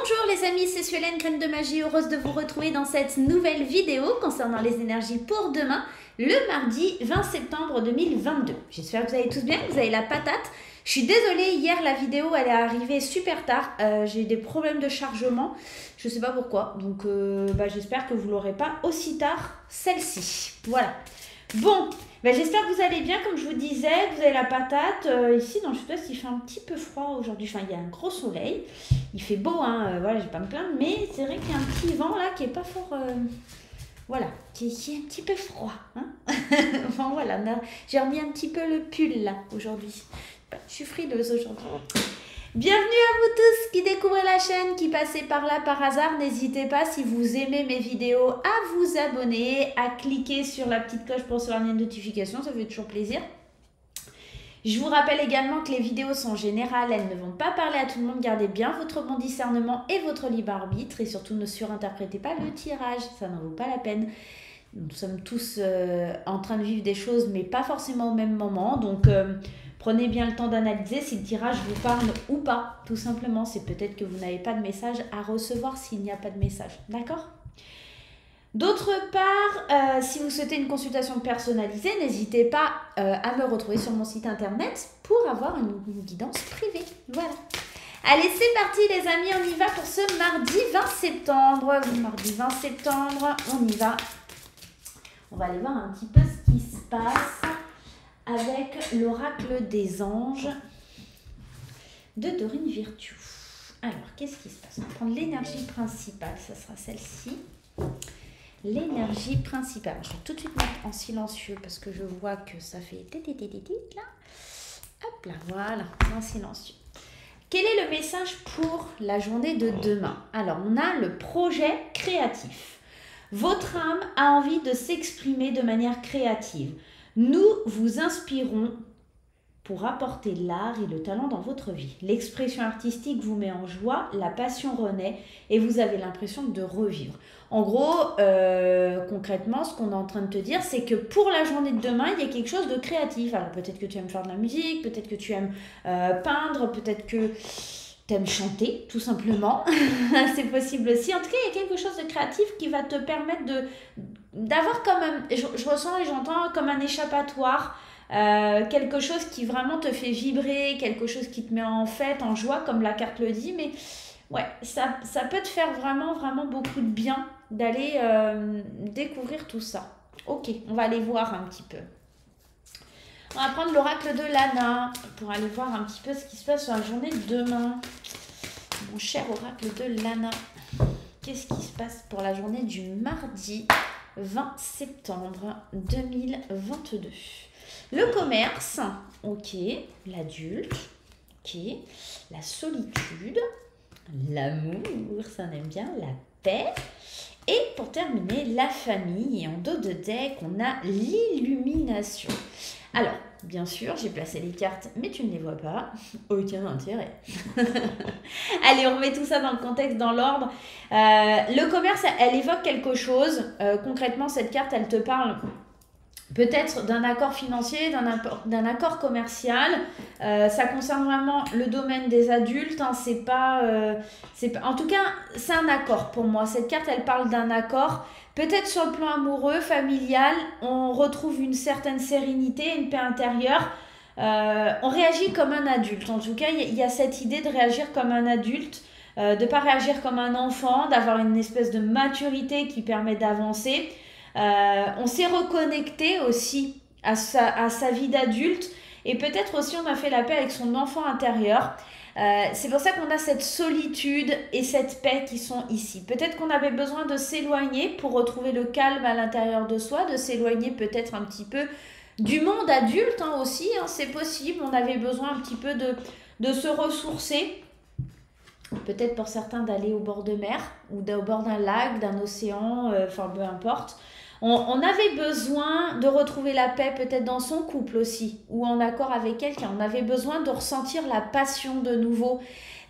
Bonjour les amis, c'est Suelaine, Graine de Magie, heureuse de vous retrouver dans cette nouvelle vidéo concernant les énergies pour demain, le mardi 20 septembre 2022. J'espère que vous allez tous bien, que vous avez la patate. Je suis désolée, hier la vidéo elle est arrivée super tard, j'ai des problèmes de chargement, je sais pas pourquoi, donc j'espère que vous l'aurez pas aussi tard celle-ci. Voilà. Bon, j'espère que vous allez bien, comme je vous disais, que vous avez la patate. Ici dans le sud-ouest il fait un petit peu froid aujourd'hui, enfin il y a un gros soleil, il fait beau, hein, voilà, je vais pas me plaindre, mais c'est vrai qu'il y a un petit vent là qui est pas fort, voilà, qui est un petit peu froid, hein. Enfin voilà, j'ai remis un petit peu le pull là aujourd'hui, je suis frileuse aujourd'hui. Bienvenue à vous tous qui découvrez la chaîne, qui passez par là par hasard. N'hésitez pas, si vous aimez mes vidéos, à vous abonner, à cliquer sur la petite cloche pour recevoir les notifications, ça fait toujours plaisir. Je vous rappelle également que les vidéos sont générales, elles ne vont pas parler à tout le monde. Gardez bien votre bon discernement et votre libre arbitre et surtout ne surinterprétez pas le tirage, ça n'en vaut pas la peine. Nous sommes tous en train de vivre des choses mais pas forcément au même moment, donc prenez bien le temps d'analyser si le tirage vous parle ou pas, tout simplement. C'est peut-être que vous n'avez pas de message à recevoir s'il n'y a pas de message, d'accord ? D'autre part, si vous souhaitez une consultation personnalisée, n'hésitez pas à me retrouver sur mon site internet pour avoir une guidance privée. Voilà. Allez, c'est parti les amis, on y va pour ce mardi 20 septembre. Mardi 20 septembre, on y va. On va aller voir un petit peu ce qui se passe avec l'oracle des anges de Dorine Virtue. Alors, qu'est-ce qui se passe? On va prendre l'énergie principale, ça sera celle-ci. L'énergie principale. Je vais tout de suite mettre en silencieux parce que je vois que ça fait là. Hop là, voilà, en silencieux. Quel est le message pour la journée de demain? Alors, on a le projet créatif. Votre âme a envie de s'exprimer de manière créative. Nous vous inspirons pour apporter l'art et le talent dans votre vie. L'expression artistique vous met en joie, la passion renaît et vous avez l'impression de revivre. En gros, concrètement, ce qu'on est en train de te dire, c'est que pour la journée de demain, il y a quelque chose de créatif. Alors peut-être que tu aimes faire de la musique, peut-être que tu aimes peindre, peut-être que tu aimes chanter, tout simplement. C'est possible aussi. En tout cas, il y a quelque chose de créatif qui va te permettre d'avoir comme je ressens et j'entends comme un échappatoire. Quelque chose qui vraiment te fait vibrer, quelque chose qui te met en fête, en joie, comme la carte le dit, mais ouais, ça peut te faire vraiment, vraiment beaucoup de bien d'aller découvrir tout ça. Ok, on va aller voir un petit peu. On va prendre l'oracle de Lana pour aller voir un petit peu ce qui se passe sur la journée de demain. Mon cher oracle de Lana, qu'est-ce qui se passe pour la journée du mardi 20 septembre 2022? Le commerce, ok, l'adulte, ok, la solitude, l'amour, ça on aime bien, la paix. Et pour terminer, la famille. Et en dos de deck, on a l'illumination. Alors, bien sûr, j'ai placé les cartes, mais tu ne les vois pas. Aucun intérêt. Allez, on remet tout ça dans le contexte, dans l'ordre. Le commerce, elle évoque quelque chose. Concrètement, cette carte, elle te parle peut-être d'un accord financier, d'un accord commercial. Ça concerne vraiment le domaine des adultes. Hein, en tout cas, c'est un accord pour moi. Cette carte, elle parle d'un accord. Peut-être sur le plan amoureux, familial, on retrouve une certaine sérénité, une paix intérieure. On réagit comme un adulte. En tout cas, il y a cette idée de réagir comme un adulte, de ne pas réagir comme un enfant, d'avoir une espèce de maturité qui permet d'avancer. On s'est reconnecté aussi à sa vie d'adulte et peut-être aussi on a fait la paix avec son enfant intérieur. C'est pour ça qu'on a cette solitude et cette paix qui sont ici. Peut-être qu'on avait besoin de s'éloigner pour retrouver le calme à l'intérieur de soi, de s'éloigner peut-être un petit peu du monde adulte hein, aussi, hein, c'est possible. On avait besoin un petit peu de se ressourcer. Peut-être pour certains d'aller au bord de mer ou au bord d'un lac, d'un océan, enfin peu importe. On avait besoin de retrouver la paix peut-être dans son couple aussi, ou en accord avec quelqu'un. On avait besoin de ressentir la passion de nouveau,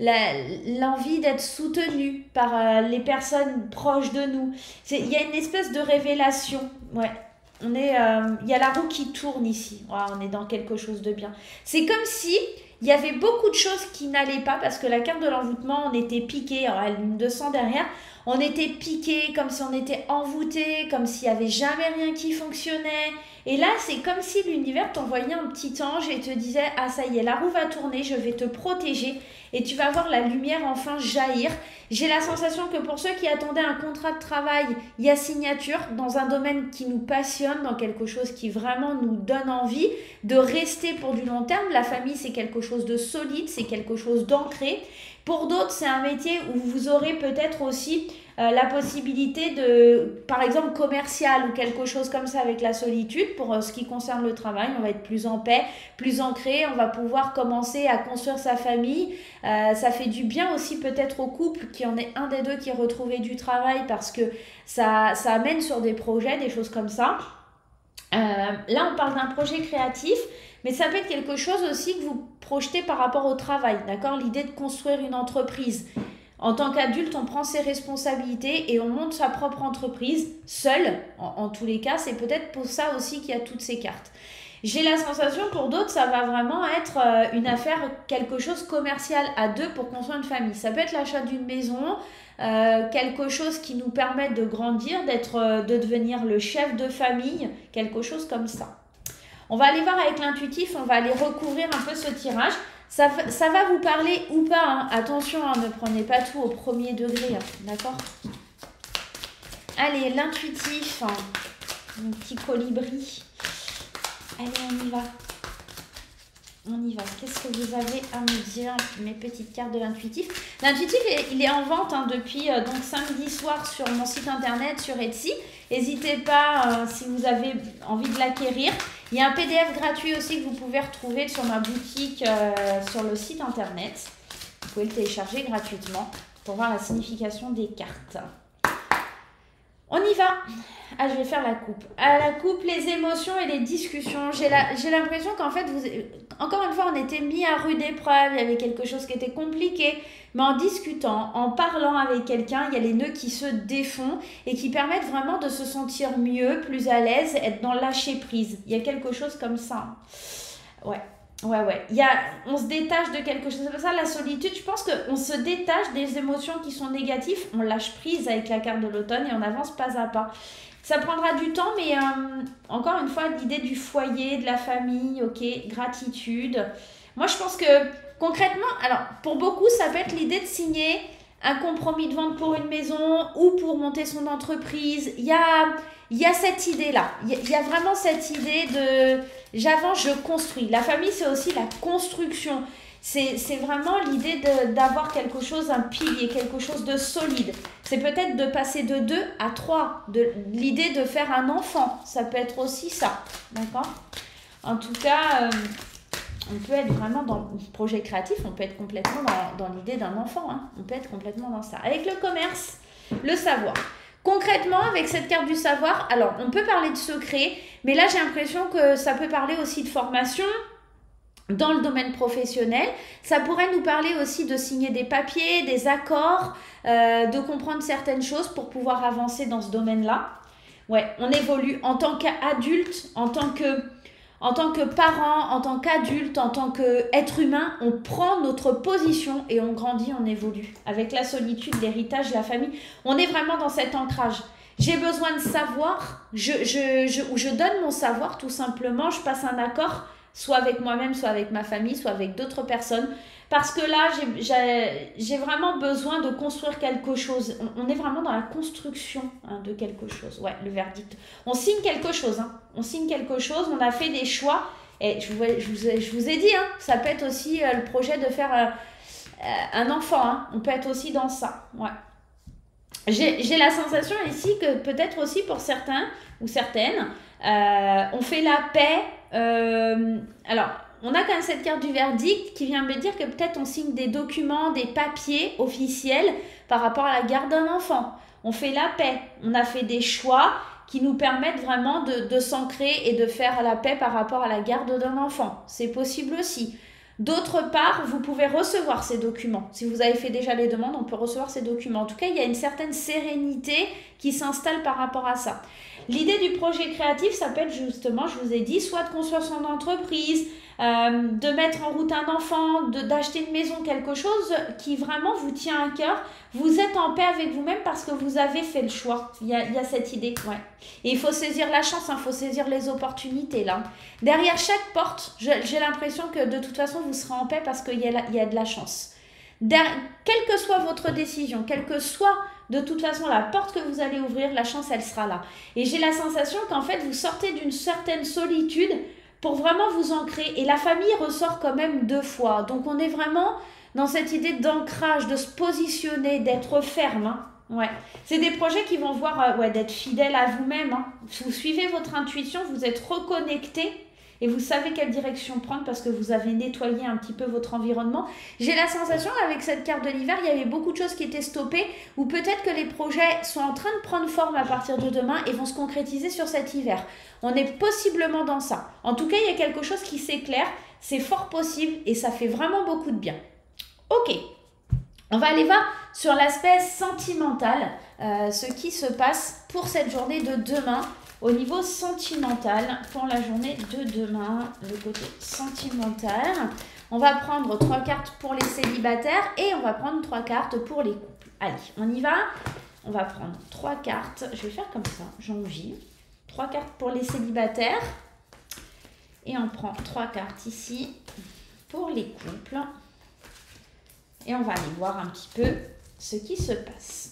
l'envie d'être soutenu par les personnes proches de nous. Il y a une espèce de révélation, ouais. Il y a la roue qui tourne ici, ouais, on est dans quelque chose de bien. C'est comme si Il y avait beaucoup de choses qui n'allaient pas parce que la carte de l'envoûtement, on était piqué, alors elle a une 200 derrière, on était piqué comme si on était envoûté, comme s'il n'y avait jamais rien qui fonctionnait. Et là, c'est comme si l'univers t'envoyait un petit ange et te disait « Ah, ça y est, la roue va tourner, je vais te protéger et tu vas voir la lumière enfin jaillir. » J'ai la sensation que pour ceux qui attendaient un contrat de travail, il y a signature dans un domaine qui nous passionne, dans quelque chose qui vraiment nous donne envie de rester pour du long terme. La famille, c'est quelque chose de solide, c'est quelque chose d'ancré. Pour d'autres, c'est un métier où vous aurez peut-être aussi la possibilité de, par exemple, commercial ou quelque chose comme ça avec la solitude. Pour ce qui concerne le travail, on va être plus en paix, plus ancré, on va pouvoir commencer à construire sa famille. Ça fait du bien aussi peut-être au couple qu'il y en ait un des deux qui ait retrouvé du travail parce que ça amène sur des projets, des choses comme ça. Là, on parle d'un projet créatif, mais ça peut être quelque chose aussi que vous projetez par rapport au travail, d'accord? L'idée de construire une entreprise. En tant qu'adulte, on prend ses responsabilités et on monte sa propre entreprise seul. En tous les cas, c'est peut-être pour ça aussi qu'il y a toutes ces cartes. J'ai la sensation, pour d'autres, ça va vraiment être une affaire, quelque chose commercial à deux pour construire une famille. Ça peut être l'achat d'une maison, quelque chose qui nous permet de grandir, de devenir le chef de famille, quelque chose comme ça. On va aller voir avec l'intuitif, on va aller recouvrir un peu ce tirage. Ça va vous parler ou pas, hein. Attention, hein, ne prenez pas tout au premier degré, hein, d'accord? Allez, l'intuitif, hein, mon petit colibri. Allez, on y va. On y va. Qu'est-ce que vous avez à me dire, mes petites cartes de l'intuitif? L'intuitif, il est en vente hein, depuis donc samedi soir sur mon site internet, sur Etsy. N'hésitez pas si vous avez envie de l'acquérir. Il y a un PDF gratuit aussi que vous pouvez retrouver sur ma boutique sur le site internet. Vous pouvez le télécharger gratuitement pour voir la signification des cartes. On y va. Ah, je vais faire la coupe. À la coupe, les émotions et les discussions. J'ai l'impression qu'en fait, encore une fois, on était mis à rude épreuve. Il y avait quelque chose qui était compliqué. Mais en discutant, en parlant avec quelqu'un, il y a les nœuds qui se défont et qui permettent vraiment de se sentir mieux, plus à l'aise, être dans le lâcher prise. Il y a quelque chose comme ça. Ouais. On se détache de quelque chose. C'est pour ça la solitude, je pense qu'on se détache des émotions qui sont négatives. On lâche prise avec la carte de l'automne et on avance pas à pas. Ça prendra du temps, mais encore une fois, l'idée du foyer, de la famille, ok, gratitude. Moi, je pense que concrètement, alors pour beaucoup, ça peut être l'idée de signer un compromis de vente pour une maison ou pour monter son entreprise. Il y a cette idée-là. Il y a vraiment cette idée de j'avance, je construis. La famille, c'est aussi la construction. C'est vraiment l'idée d'avoir quelque chose, un pilier, quelque chose de solide. C'est peut-être de passer de 2 à 3. L'idée de faire un enfant, ça peut être aussi ça. D'accord? En tout cas, on peut être vraiment dans le projet créatif, on peut être complètement dans l'idée d'un enfant. Hein. On peut être complètement dans ça. Avec le commerce, le savoir. Concrètement, avec cette carte du savoir, alors on peut parler de secret, mais là j'ai l'impression que ça peut parler aussi de formation dans le domaine professionnel. Ça pourrait nous parler aussi de signer des papiers, des accords, de comprendre certaines choses pour pouvoir avancer dans ce domaine-là. Ouais, on évolue en tant qu'adulte, en tant que parent, en tant qu'adulte, en tant qu'être humain, on prend notre position et on grandit, on évolue. Avec la solitude, l'héritage, la famille, on est vraiment dans cet ancrage. J'ai besoin de savoir, je donne mon savoir tout simplement, je passe un accord, soit avec moi-même, soit avec ma famille, soit avec d'autres personnes. Parce que là, j'ai vraiment besoin de construire quelque chose. On est vraiment dans la construction hein, de quelque chose. Ouais, le verdict. On signe quelque chose. Hein. On signe quelque chose, on a fait des choix. Et je vous ai dit, hein, ça peut être aussi le projet de faire un enfant. Hein. On peut être aussi dans ça. Ouais. J'ai la sensation ici que peut-être aussi pour certains ou certaines, on fait la paix. Alors, on a quand même cette carte du verdict qui vient me dire que peut-être on signe des documents, des papiers officiels par rapport à la garde d'un enfant. On fait la paix. On a fait des choix qui nous permettent vraiment de s'ancrer et de faire la paix par rapport à la garde d'un enfant. C'est possible aussi. D'autre part, vous pouvez recevoir ces documents. Si vous avez fait déjà les demandes, on peut recevoir ces documents. En tout cas, il y a une certaine sérénité qui s'installe par rapport à ça. L'idée du projet créatif, ça peut être justement, je vous ai dit, soit de construire son entreprise, de mettre en route un enfant, d'acheter une maison, quelque chose qui vraiment vous tient à cœur. Vous êtes en paix avec vous-même parce que vous avez fait le choix. Il y a cette idée, ouais. Et il faut saisir la chance, il faut saisir les opportunités, là. Derrière chaque porte, j'ai l'impression que de toute façon, vous serez en paix parce qu'il y a de la chance. Quelle que soit votre décision, quelle que soit de toute façon la porte que vous allez ouvrir, la chance, elle sera là. Et j'ai la sensation qu'en fait, vous sortez d'une certaine solitude pour vraiment vous ancrer. Et la famille ressort quand même 2 fois. Donc, on est vraiment dans cette idée d'ancrage, de se positionner, d'être ferme. Hein. Ouais. C'est des projets qui vont voir d'être fidèles à vous-même. Hein. Vous suivez votre intuition, vous êtes reconnecté et vous savez quelle direction prendre parce que vous avez nettoyé un petit peu votre environnement. J'ai la sensation qu'avec cette carte de l'hiver, il y avait beaucoup de choses qui étaient stoppées ou peut-être que les projets sont en train de prendre forme à partir de demain et vont se concrétiser sur cet hiver. On est possiblement dans ça. En tout cas, il y a quelque chose qui s'éclaire, c'est fort possible et ça fait vraiment beaucoup de bien. Ok, on va aller voir sur l'aspect sentimental, ce qui se passe pour cette journée de demain. Au niveau sentimental, pour la journée de demain, le côté sentimental, on va prendre 3 cartes pour les célibataires et on va prendre 3 cartes pour les couples. Allez, on y va. On va prendre 3 cartes. Je vais faire comme ça, j'envie. 3 cartes pour les célibataires. Et on prend 3 cartes ici pour les couples. Et on va aller voir un petit peu ce qui se passe.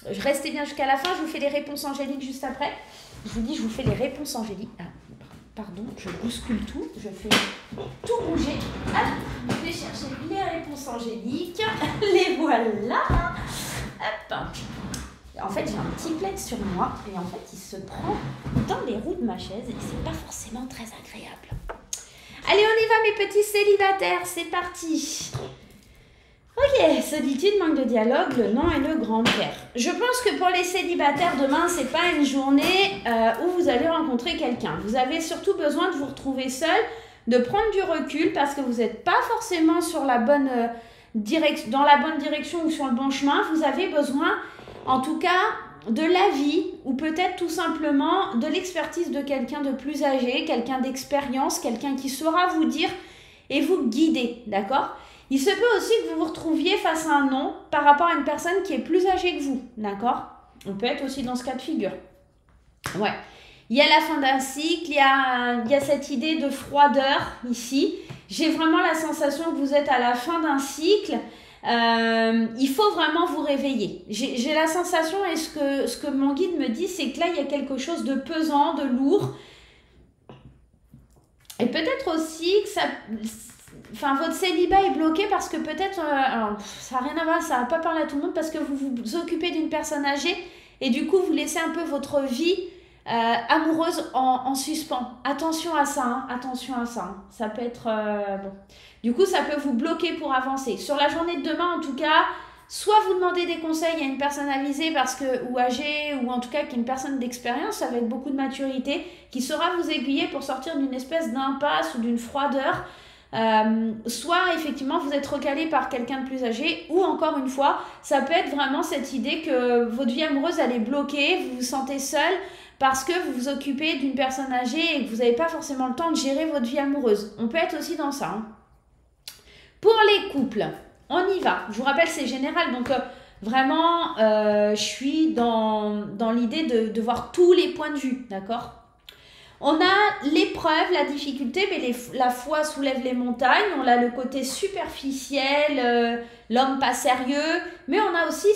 Restez bien jusqu'à la fin, je vous fais les réponses angéliques juste après. Je vous dis, je vous fais les réponses angéliques. Ah, pardon, je bouscule tout, je fais tout bouger. Ah, je vais chercher les réponses angéliques. Les voilà. Hop. En fait, j'ai un petit plaid sur moi et en fait, il se prend dans les roues de ma chaise et c'est pas forcément très agréable. Allez, on y va mes petits célibataires, c'est parti. Ok, solitude, manque de dialogue, le non et le grand-père. Je pense que pour les célibataires, demain, c'est pas une journée où vous allez rencontrer quelqu'un. Vous avez surtout besoin de vous retrouver seul, de prendre du recul parce que vous n'êtes pas forcément sur la bonne dans la bonne direction ou sur le bon chemin. Vous avez besoin, en tout cas, de l'avis ou peut-être tout simplement de l'expertise de quelqu'un de plus âgé, quelqu'un d'expérience, quelqu'un qui saura vous dire et vous guider, d'accord ? Il se peut aussi que vous vous retrouviez face à un non par rapport à une personne qui est plus âgée que vous, d'accord ? On peut être aussi dans ce cas de figure. Ouais. Il y a la fin d'un cycle, il y a cette idée de froideur ici. J'ai vraiment la sensation que vous êtes à la fin d'un cycle. Il faut vraiment vous réveiller. J'ai la sensation et ce que mon guide me dit, c'est que là, il y a quelque chose de pesant, de lourd. Et peut-être aussi que ça... Enfin, votre célibat est bloqué parce que peut-être, ça n'a rien à voir, ça va pas parler à tout le monde parce que vous vous occupez d'une personne âgée et du coup, vous laissez un peu votre vie amoureuse en suspens. Attention à ça, hein, attention à ça. Hein. Ça peut être... bon. Du coup, ça peut vous bloquer pour avancer. Sur la journée de demain, en tout cas, soit vous demandez des conseils à une personne avisée ou âgée, ou en tout cas qui est une personne d'expérience avec beaucoup de maturité, qui saura vous aiguiller pour sortir d'une espèce d'impasse ou d'une froideur. Soit effectivement vous êtes recalé par quelqu'un de plus âgé ou encore une fois ça peut être vraiment cette idée que votre vie amoureuse elle est bloquée, vous vous sentez seul parce que vous vous occupez d'une personne âgée et que vous n'avez pas forcément le temps de gérer votre vie amoureuse. On peut être aussi dans ça. Hein. Pour les couples, on y va. Je vous rappelle c'est général donc vraiment je suis dans l'idée de voir tous les points de vue, d'accord ? On a l'épreuve, la difficulté, mais la foi soulève les montagnes. On a le côté superficiel, l'homme pas sérieux. Mais on a aussi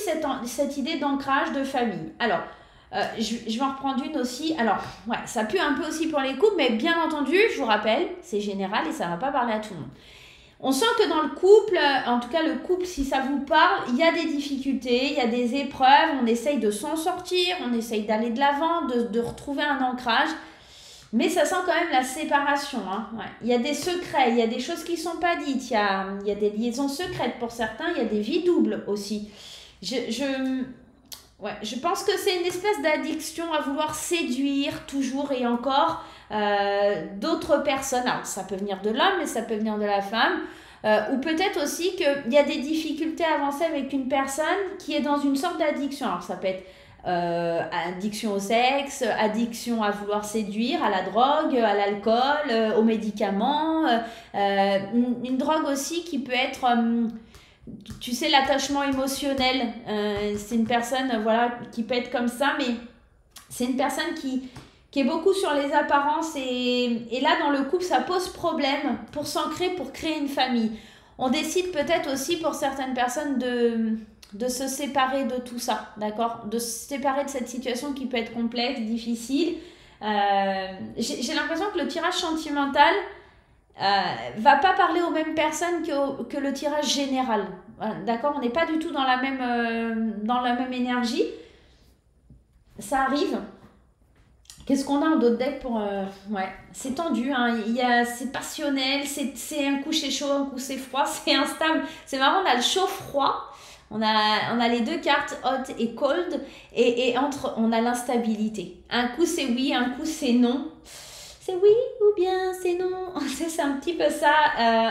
cette idée d'ancrage de famille. Alors, je vais en reprendre une aussi. Alors, ouais, ça pue un peu aussi pour les couples, mais bien entendu, je vous rappelle, c'est général et ça ne va pas parler à tout le monde. On sent que dans le couple, en tout cas le couple, si ça vous parle, il y a des difficultés, il y a des épreuves. On essaye de s'en sortir, on essaye d'aller de l'avant, de retrouver un ancrage. Mais ça sent quand même la séparation. Hein. Ouais. Il y a des secrets, il y a des choses qui ne sont pas dites, il y a des liaisons secrètes pour certains, il y a des vies doubles aussi. Je pense que c'est une espèce d'addiction à vouloir séduire toujours et encore d'autres personnes. Alors, ça peut venir de l'homme, mais ça peut venir de la femme. Ou peut-être aussi qu'il y a des difficultés à avancer avec une personne qui est dans une sorte d'addiction. Alors, ça peut être addiction au sexe, addiction à vouloir séduire, à la drogue, à l'alcool, aux médicaments, une drogue aussi qui peut être, tu sais, l'attachement émotionnel. C'est une personne, voilà, qui peut être comme ça, mais c'est une personne qui est beaucoup sur les apparences et là, dans le couple, ça pose problème pour s'ancrer, pour créer une famille. On décide peut-être aussi pour certaines personnes de se séparer de tout ça, d'accord? De se séparer de cette situation qui peut être complexe, difficile. J'ai l'impression que le tirage sentimental va pas parler aux mêmes personnes que le tirage général. D'accord? On n'est pas du tout dans la même énergie. Ça arrive. Qu'est-ce qu'on a en d'autres decks pour... ouais, c'est tendu, hein. C'est passionnel, c'est un coup c'est chaud, un coup c'est froid, c'est instable. C'est marrant, on a le chaud-froid. On a les deux cartes hot et cold et entre on a l'instabilité. Un coup c'est oui, un coup c'est non. C'est oui ou bien c'est non. C'est un petit peu ça.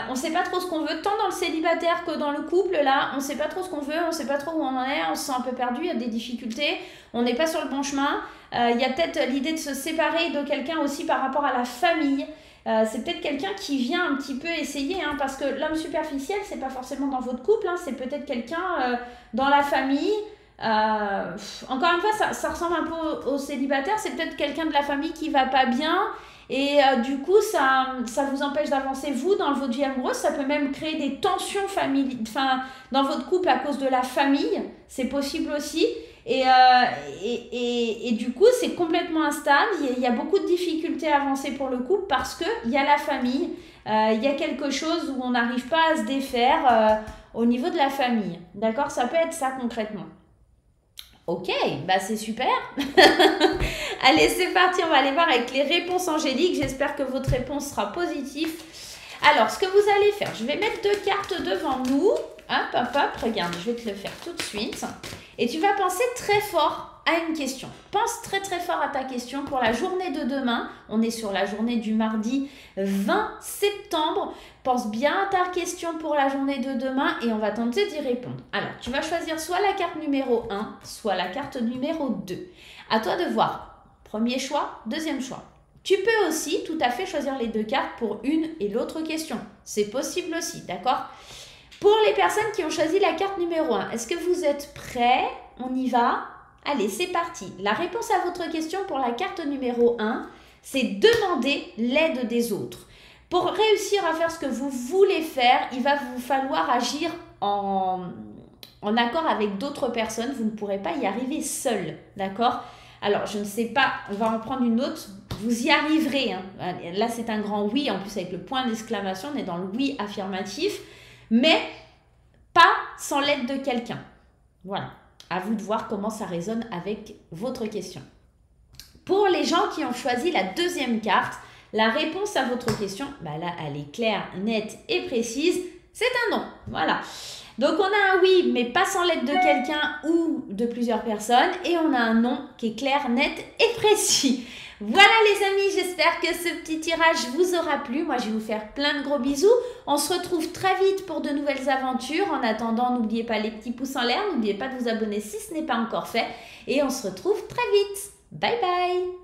On ne sait pas trop ce qu'on veut, tant dans le célibataire que dans le couple. Là, on ne sait pas trop ce qu'on veut, on ne sait pas trop où on en est, on se sent un peu perdu, il y a des difficultés, on n'est pas sur le bon chemin. Il y a peut-être l'idée de se séparer de quelqu'un aussi par rapport à la famille. C'est peut-être quelqu'un qui vient un petit peu essayer, hein, parce que l'homme superficiel, c'est pas forcément dans votre couple, hein, c'est peut-être quelqu'un dans la famille. Encore une fois, ça ressemble un peu au célibataire, c'est peut-être quelqu'un de la famille qui va pas bien et du coup, ça vous empêche d'avancer, vous, dans votre vie amoureuse. Ça peut même créer des tensions dans votre couple à cause de la famille, c'est possible aussi. Et du coup, c'est complètement instable. Il y a beaucoup de difficultés à avancer pour le couple parce qu'il y a la famille. Il y a quelque chose où on n'arrive pas à se défaire au niveau de la famille. D'accord? Ça peut être ça concrètement. Ok, bah c'est super. Allez, c'est parti. On va aller voir avec les réponses angéliques. J'espère que votre réponse sera positive. Alors, ce que vous allez faire, je vais mettre deux cartes devant nous. Hop, hop, hop, regarde, je vais te le faire tout de suite. Et tu vas penser très fort à une question. Pense très très fort à ta question pour la journée de demain. On est sur la journée du mardi 20 septembre. Pense bien à ta question pour la journée de demain et on va tenter d'y répondre. Alors, tu vas choisir soit la carte numéro 1, soit la carte numéro 2. À toi de voir. Premier choix, deuxième choix. Tu peux aussi tout à fait choisir les deux cartes pour une et l'autre question. C'est possible aussi, d'accord ? Pour les personnes qui ont choisi la carte numéro 1, est-ce que vous êtes prêts? On y va? Allez, c'est parti. La réponse à votre question pour la carte numéro 1, c'est demander l'aide des autres. Pour réussir à faire ce que vous voulez faire, il va vous falloir agir en accord avec d'autres personnes. Vous ne pourrez pas y arriver seul, d'accord? Alors, je ne sais pas, on va en prendre une autre. Vous y arriverez, hein. Là, c'est un grand oui, en plus avec le point d'exclamation, on est dans le oui affirmatif. Mais pas sans l'aide de quelqu'un. Voilà. À vous de voir comment ça résonne avec votre question. Pour les gens qui ont choisi la deuxième carte, la réponse à votre question, bah là, elle est claire, nette et précise. C'est un non. Voilà. Donc, on a un oui, mais pas sans l'aide de quelqu'un ou de plusieurs personnes. Et on a un non qui est clair, net et précis. Voilà les amis, j'espère que ce petit tirage vous aura plu. Moi, je vais vous faire plein de gros bisous. On se retrouve très vite pour de nouvelles aventures. En attendant, n'oubliez pas les petits pouces en l'air. N'oubliez pas de vous abonner si ce n'est pas encore fait. Et on se retrouve très vite. Bye bye.